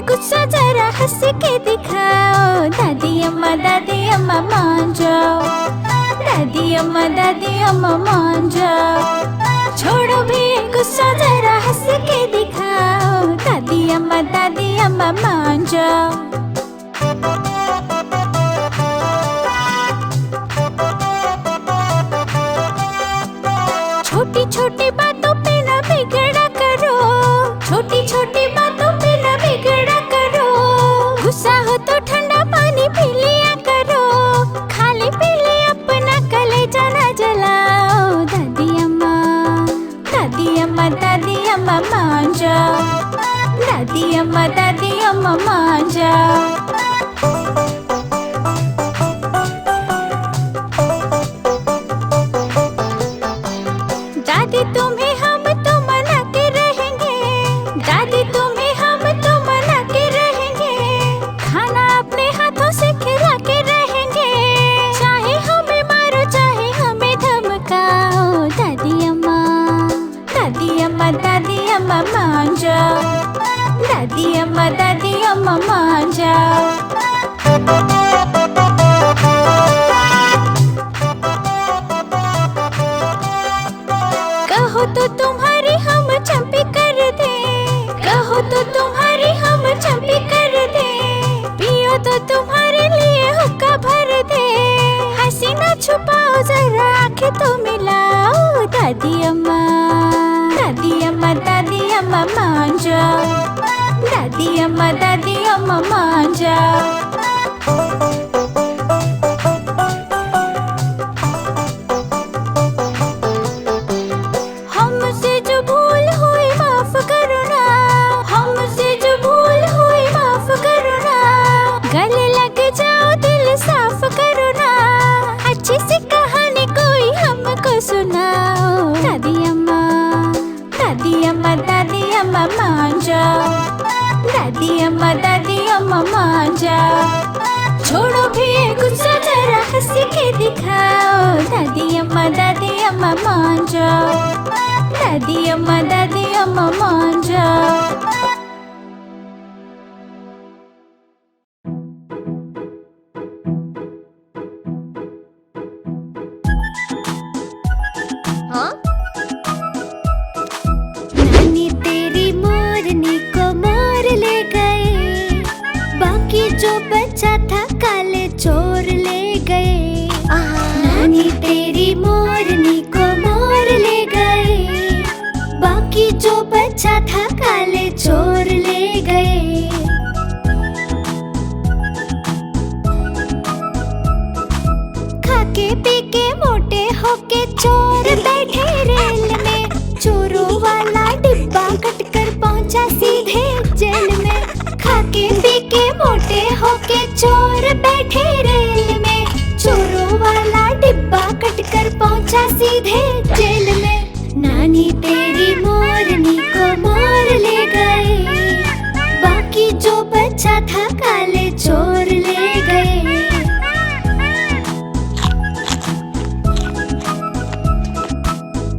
गुस्सा जरा हंस के दिखाओ। दादी अम्मा मान जाओ। दादी अम्मा मान जाओ। छोड़ो भी गुस्सा जरा हंस के दिखाओ। दादी अम्मा मान जाओ। छोटी छोटी बातों पे न बिगड़ा करो। छोटी छोटी बातों पे न बिगड़ा करो। गुस्सा हो तो ठंडा पानी पी लिया करो। खाली पी ले अपना कलेजा न जलाओ। दादी अम्मा मान जाओ। दादी अम्मा मान जाओ। दादी तुम्हें हम तो मना के रहेंगे। दादी तुम्हें हम तो मना के रहेंगे। खाना अपने हाथों से खिला के रहेंगे। चाहे हमें मारो चाहे हमें धमकाओ। दादी अम्मा मान जाओ। दादी अम्मा मान जाओ। कहो तो तुम्हारी हम चंपी कर दे। कहो तो तुम्हारी हम चंपी कर दे। पियो तो तुम्हारे लिए हुक्का भर दे। हंसी न छुपाओ जरा आंखें तो मिलाओ। दादी अम्मा मान जाओ। दादी अम्मा मान जाओ। हमसे जो भूल हुई माफ करो ना। हमसे जो भूल हुई माफ करो ना। गले लग जाओ दिल साफ करो ना। अच्छी सी कहानी कोई हमको सुनाओ। दादी अम्मा मान जाओ। दादी अम्मा मान जाओ। छोड़ो भी ये गुस्सा जरा हंस के दिखाओ। दादी अम्मा मान जाओ। दादी अम्मा मान जाओ। नानी तेरी मोरनी को मोर ले गए। बाकी जो बचा था काले चोर ले गए। नानी तेरी मोरनी को मोर ले गए। बाकी जो बचा था काले चोर ले गए। खाके पी के मोटे होके चोर बैठे रेल में। चोरों वाला डिब्बा कटकर पहुंचा सीधे जेल में। खाके पी के मोटे होके चोर बैठे रेल में। चोरों वाला डिब्बा कटकर पहुंचा सीधे जेल में। नानी तेरी मोरनी को मोर ले गए। बाकी जो बचा था काले चोर ले गए।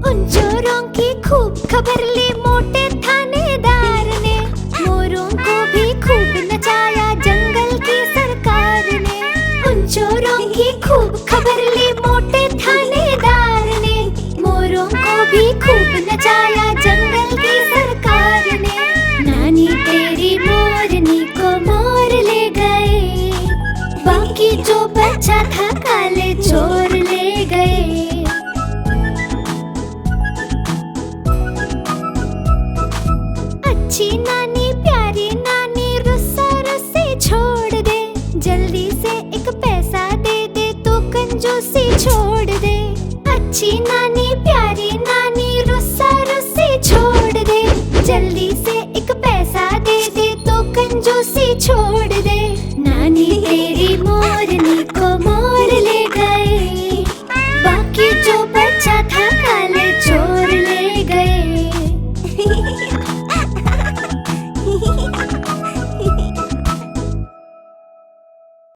उन चोरों की खूब खबर ली मोटे थानेदार ने। मोरों को भी खूब नचाया जंगल की सरकार ने। उन चोरों की खूब खबर ली मोटे थानेदार ने। मोरों को भी खूब नचाया जंगल की सरकार ने। नानी तेरी मोरनी को मोर ले गए। बाकी जो बचा था काले चोर ले गए। अच्छी नानी प्यारी नानी रुस्सा रुस्सी छोड़ दे। जल्दी से एक पैसा दे दे तो कंजूसी छोड़ दे। अच्छी नानी प्यारी नानी रुस्सा रुस्सी छोड़ दे। जल्दी से एक पैसा दे दे तो कंजूसी छोड़ दे।